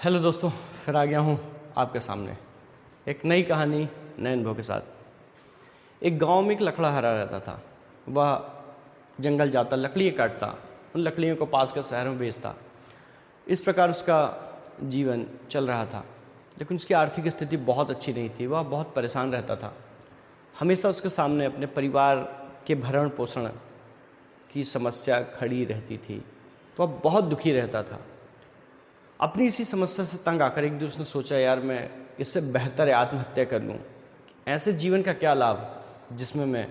Hello दोस्तों, फिर आ गया हूँ आपके सामने एक नई कहानी नए अनुभव के साथ। एक गांव में एक लकड़हारा रहता था। वह जंगल जाता, लकड़ियाँ काटता, उन लकड़ियों को पास के शहर में बेचता। इस प्रकार उसका जीवन चल रहा था। लेकिन उसकी आर्थिक स्थिति बहुत अच्छी नहीं थी। वह बहुत परेशान रहता था। हमेशा उसके सामने अपने परिवार के भरण पोषण की समस्या खड़ी रहती थी। वह बहुत दुखी रहता था। अपनी इसी समस्या से तंग आकर एक दिन उसने सोचा, यार मैं इससे बेहतर है आत्महत्या कर लूँ। ऐसे जीवन का क्या लाभ जिसमें मैं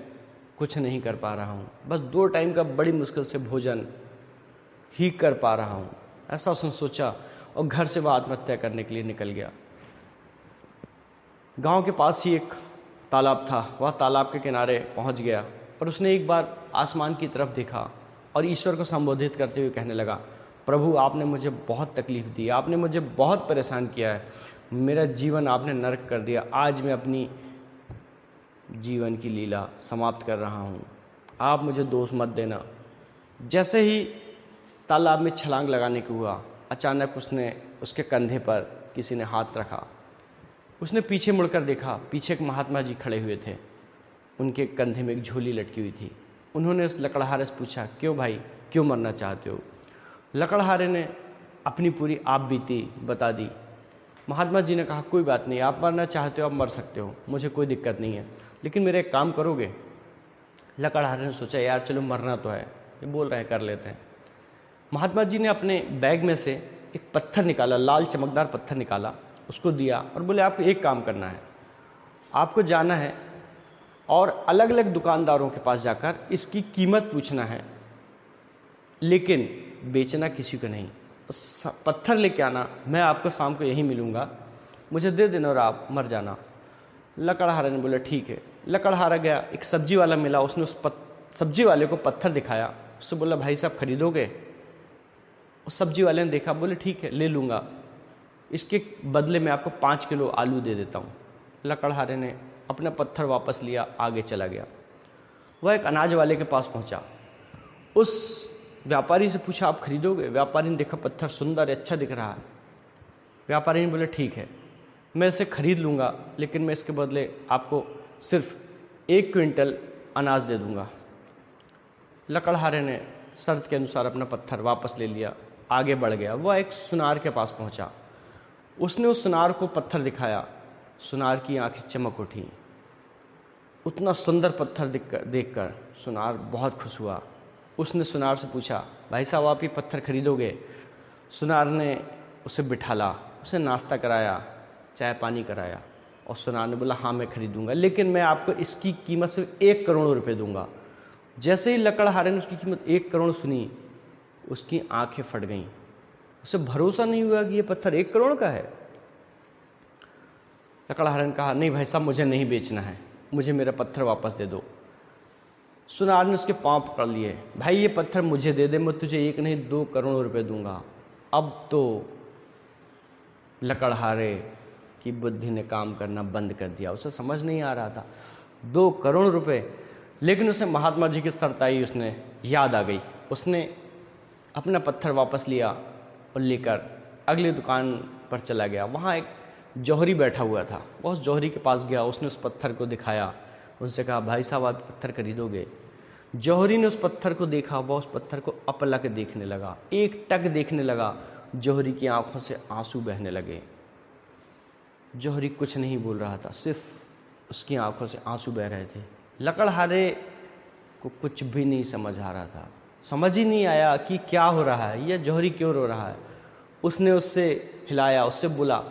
कुछ नहीं कर पा रहा हूँ, बस 2 टाइम का बड़ी मुश्किल से भोजन ही कर पा रहा हूँ। ऐसा उसने सोचा और घर से वह आत्महत्या करने के लिए निकल गया। गांव के पास ही एक तालाब था। वह तालाब के किनारे पहुंच गया और उसने एक बार आसमान की तरफ देखा और ईश्वर को संबोधित करते हुए कहने लगा, प्रभु आपने मुझे बहुत तकलीफ दी, आपने मुझे बहुत परेशान किया है, मेरा जीवन आपने नरक कर दिया। आज मैं अपनी जीवन की लीला समाप्त कर रहा हूँ, आप मुझे दोष मत देना। जैसे ही तालाब में छलांग लगाने को हुआ, अचानक उसने उसके कंधे पर किसी ने हाथ रखा। उसने पीछे मुड़कर देखा, पीछे एक महात्मा जी खड़े हुए थे। उनके कंधे में एक झोली लटकी हुई थी। उन्होंने उस लकड़हारे से पूछा, क्यों भाई, क्यों मरना चाहते हो? लकड़हारे ने अपनी पूरी आप बीती बता दी। महात्मा जी ने कहा, कोई बात नहीं, आप मरना चाहते हो, आप मर सकते हो, मुझे कोई दिक्कत नहीं है, लेकिन मेरे एक काम करोगे? लकड़हारे ने सोचा, यार चलो मरना तो है, ये बोल रहे हैं, कर लेते हैं। महात्मा जी ने अपने बैग में से एक पत्थर निकाला, लाल चमकदार पत्थर निकाला, उसको दिया और बोले, आपको एक काम करना है, आपको जाना है और अलग अलग दुकानदारों के पास जाकर इसकी कीमत पूछना है, लेकिन बेचना किसी को नहीं। पत्थर लेके आना, मैं आपको शाम को यहीं मिलूंगा, मुझे दे देना और आप मर जाना। लकड़हारा ने बोला ठीक है। लकड़हारा गया, एक सब्जी वाला मिला, उसने उस सब्जी वाले को पत्थर दिखाया, उससे बोला, भाई साहब खरीदोगे? उस सब्जी वाले ने देखा, बोले ठीक है, ले लूँगा, इसके बदले में आपको 5 किलो आलू दे देता हूँ। लकड़हारे ने अपना पत्थर वापस लिया, आगे चला गया। वह एक अनाज वाले के पास पहुँचा, उस व्यापारी से पूछा, आप खरीदोगे? व्यापारी ने देखा पत्थर सुंदर अच्छा दिख रहा है। व्यापारी ने बोले ठीक है, मैं इसे खरीद लूँगा, लेकिन मैं इसके बदले आपको सिर्फ 1 क्विंटल अनाज दे दूँगा। लकड़हारे ने शर्त के अनुसार अपना पत्थर वापस ले लिया, आगे बढ़ गया। वह एक सुनार के पास पहुँचा, उसने उस सुनार को पत्थर दिखाया। सुनार की आंखें चमक उठी। उतना सुंदर पत्थर देखकर सुनार बहुत खुश हुआ। उसने सुनार से पूछा, भाई साहब आप ये पत्थर खरीदोगे? सुनार ने उसे बिठाला, उसे नाश्ता कराया, चाय पानी कराया और सुनार ने बोला, हाँ मैं खरीदूंगा, लेकिन मैं आपको इसकी कीमत सिर्फ 1 करोड़ रुपए दूंगा। जैसे ही लकड़हारे ने उसकी कीमत 1 करोड़ सुनी, उसकी आंखें फट गईं। उसे भरोसा नहीं हुआ कि ये पत्थर 1 करोड़ का है। लकड़हारे ने कहा, नहीं भाई साहब, मुझे नहीं बेचना है, मुझे मेरा पत्थर वापस दे दो। सुनार ने उसके पांव पकड़ लिए, भाई ये पत्थर मुझे दे दे, मैं तुझे 1 नहीं 2 करोड़ रुपए दूंगा। अब तो लकड़हारे की बुद्धि ने काम करना बंद कर दिया। उसे समझ नहीं आ रहा था 2 करोड़ रुपए, लेकिन उसे महात्मा जी की शर्त आई, उसने याद आ गई। उसने अपना पत्थर वापस लिया और लेकर अगली दुकान पर चला गया। वहाँ एक जौहरी बैठा हुआ था। वह उस जौहरी के पास गया, उसने उस पत्थर को दिखाया, उनसे कहा, भाई साहब आप पत्थर खरीदोगे? जौहरी ने उस पत्थर को देखा, वह उस पत्थर को अपलक देखने लगा, एक टक देखने लगा। जौहरी की आंखों से आंसू बहने लगे। जौहरी कुछ नहीं बोल रहा था, सिर्फ उसकी आंखों से आंसू बह रहे थे। लकड़हारे को कुछ भी नहीं समझ आ रहा था, समझ ही नहीं आया कि क्या हो रहा है, यह जौहरी क्यों रो रहा है। उसने उससे हिलाया, उससे बोला,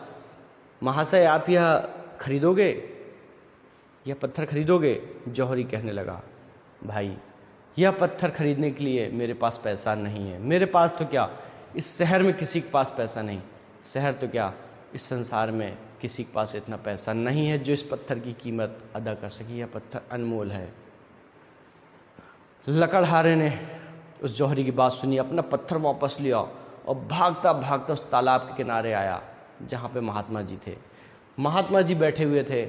महाशय आप यह खरीदोगे, यह पत्थर खरीदोगे? जौहरी कहने लगा, भाई यह पत्थर खरीदने के लिए मेरे पास पैसा नहीं है। मेरे पास तो क्या, इस शहर में किसी के पास पैसा नहीं, शहर तो क्या, इस संसार में किसी के पास इतना पैसा नहीं है जो इस पत्थर की कीमत अदा कर सके। यह पत्थर अनमोल है। लकड़हारे ने उस जौहरी की बात सुनी, अपना पत्थर वापस लिया और भागता भागता उस तालाब के किनारे आया जहाँ पे महात्मा जी थे। महात्मा जी बैठे हुए थे,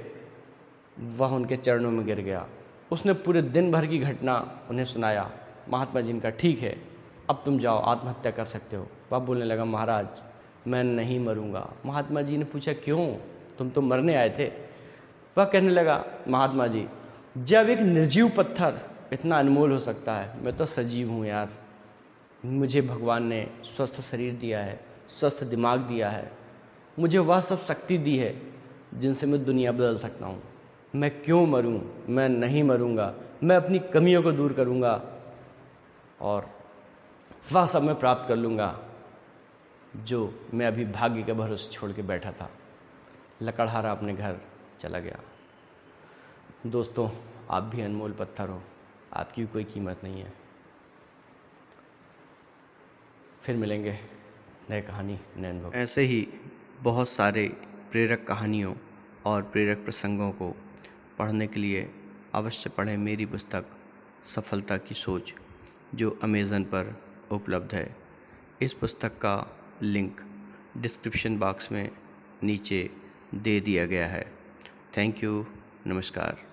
वह उनके चरणों में गिर गया। उसने पूरे दिन भर की घटना उन्हें सुनाया। महात्मा जी ने कहा, ठीक है, अब तुम जाओ, आत्महत्या कर सकते हो। वह बोलने लगा, महाराज मैं नहीं मरूंगा। महात्मा जी ने पूछा, क्यों, तुम तो मरने आए थे। वह कहने लगा, महात्मा जी, जब एक निर्जीव पत्थर इतना अनमोल हो सकता है, मैं तो सजीव हूँ यार। मुझे भगवान ने स्वस्थ शरीर दिया है, स्वस्थ दिमाग दिया है, मुझे वह सब शक्ति दी है जिनसे मैं दुनिया बदल सकता हूँ। मैं क्यों मरूं? मैं नहीं मरूंगा। मैं अपनी कमियों को दूर करूंगा और वह सब मैं प्राप्त कर लूँगा जो मैं अभी भाग्य के भरोसे छोड़ के बैठा था। लकड़हारा अपने घर चला गया। दोस्तों, आप भी अनमोल पत्थर हो, आपकी कोई कीमत नहीं है। फिर मिलेंगे नए कहानी, नए अनुभव। ऐसे ही बहुत सारे प्रेरक कहानियों और प्रेरक प्रसंगों को पढ़ने के लिए अवश्य पढ़ें मेरी पुस्तक सफलता की सोच, जो अमेज़न पर उपलब्ध है। इस पुस्तक का लिंक डिस्क्रिप्शन बॉक्स में नीचे दे दिया गया है। Thank you. नमस्कार।